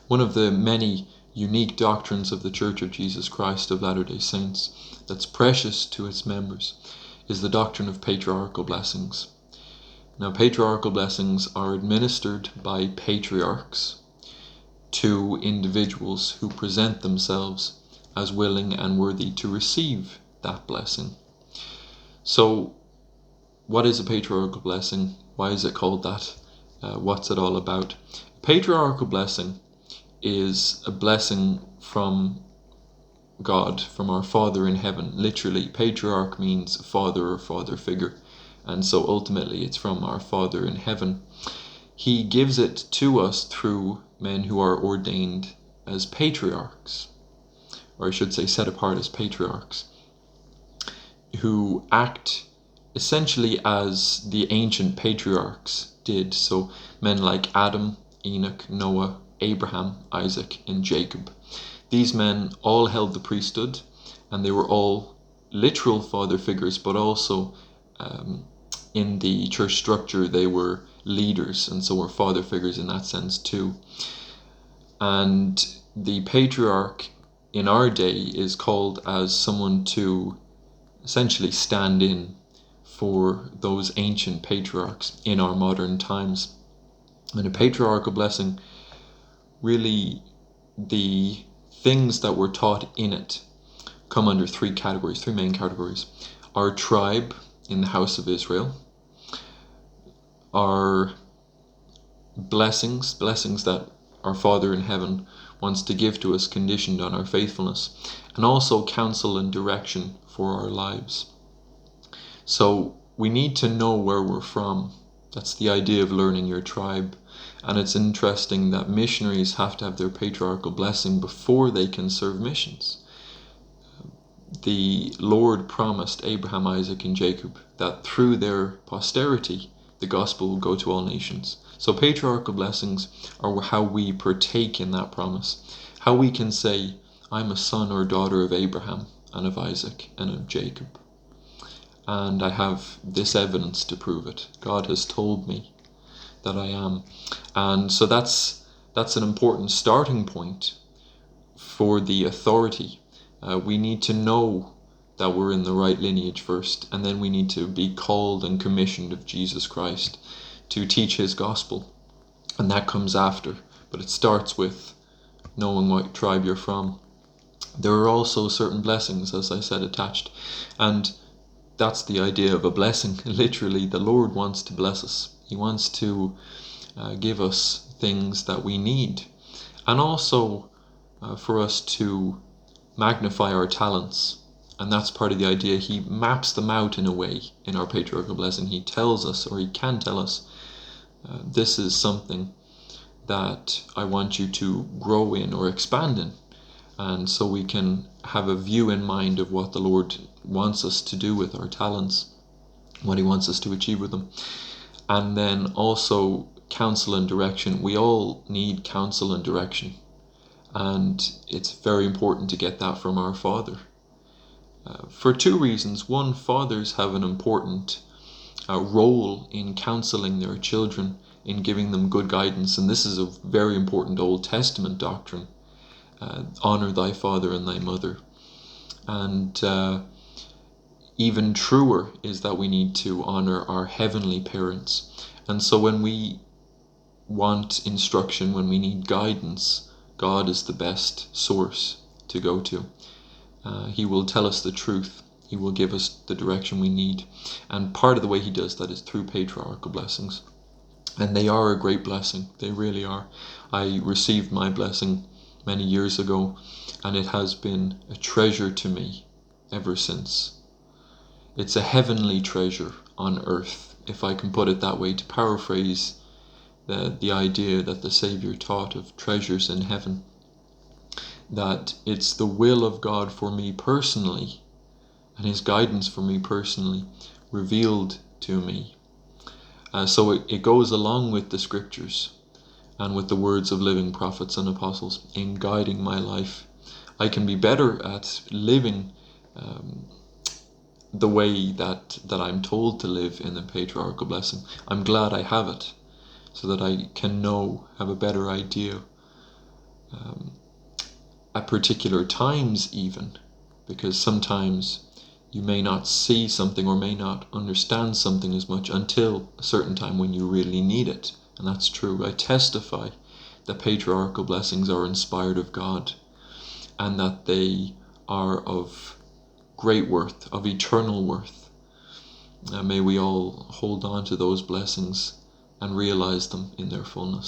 One of the many unique doctrines of the Church of Jesus Christ of Latter-day Saints that's precious to its members is the doctrine of patriarchal blessings. Now, patriarchal blessings are administered by patriarchs to individuals who present themselves as willing and worthy to receive that blessing. So, what is a patriarchal blessing? Why is it called that? What's it all about? Patriarchal blessing is a blessing from God, from our Father in heaven. Literally, patriarch means father or father figure. And so ultimately it's from our Father in heaven. He gives it to us through men who are ordained as patriarchs, or I should say set apart as patriarchs, who act essentially as the ancient patriarchs did. So men like Adam, Enoch, Noah, Abraham, Isaac, and Jacob. These men all held the priesthood, and they were all literal father figures, but also in the church structure they were leaders, and so were father figures in that sense too. And the patriarch in our day is called as someone to essentially stand in for those ancient patriarchs in our modern times. And a patriarchal blessing, really the things that were taught in it come under three main categories. Our tribe in the house of Israel, our blessings that our Father in heaven wants to give to us conditioned on our faithfulness, and also counsel and direction for our lives. So we need to know where we're from. That's the idea of learning your tribe. And it's interesting that missionaries have to have their patriarchal blessing before they can serve missions. The Lord promised Abraham, Isaac, and Jacob that through their posterity the gospel will go to all nations. So patriarchal blessings are how we partake in that promise. How we can say, I'm a son or daughter of Abraham and of Isaac and of Jacob. And I have this evidence to prove it. God has told me that I am. And so that's an important starting point for the authority. We need to know that we're in the right lineage first, and then we need to be called and commissioned of Jesus Christ to teach his gospel. And that comes after, but it starts with knowing what tribe you're from. There are also certain blessings, as I said, attached. And that's the idea of a blessing. Literally, the Lord wants to bless us. He wants to give us things that we need. And also for us to magnify our talents. And that's part of the idea. He maps them out in a way in our patriarchal blessing. He tells us, or he can tell us, this is something that I want you to grow in or expand in. And so we can have a view in mind of what the Lord wants us to do with our talents, what he wants us to achieve with them. And then also counsel and direction. We all need counsel and direction. And it's very important to get that from our Father. For two reasons. One, fathers have an important role in counseling their children, in giving them good guidance. And this is a very important Old Testament doctrine. Honor thy father and thy mother. And even truer is that we need to honor our heavenly parents. And so when we want instruction, when we need guidance, God is the best source to go to. He will tell us the truth. He will give us the direction we need. And part of the way he does that is through patriarchal blessings. And they are a great blessing. They really are. I received my blessing many years ago, and it has been a treasure to me ever since. It's a heavenly treasure on earth, if I can put it that way, to paraphrase the idea that the Savior taught of treasures in heaven. That it's the will of God for me personally, and his guidance for me personally, revealed to me. So it goes along with the scriptures and with the words of living prophets and apostles in guiding my life. I can be better at living the way that I'm told to live in the patriarchal blessing. I'm glad I have it, so that I can have a better idea at particular times even, because sometimes you may not see something or may not understand something as much until a certain time when you really need it. And that's true. I testify that patriarchal blessings are inspired of God and that they are of great worth, of eternal worth. May we all hold on to those blessings and realize them in their fullness.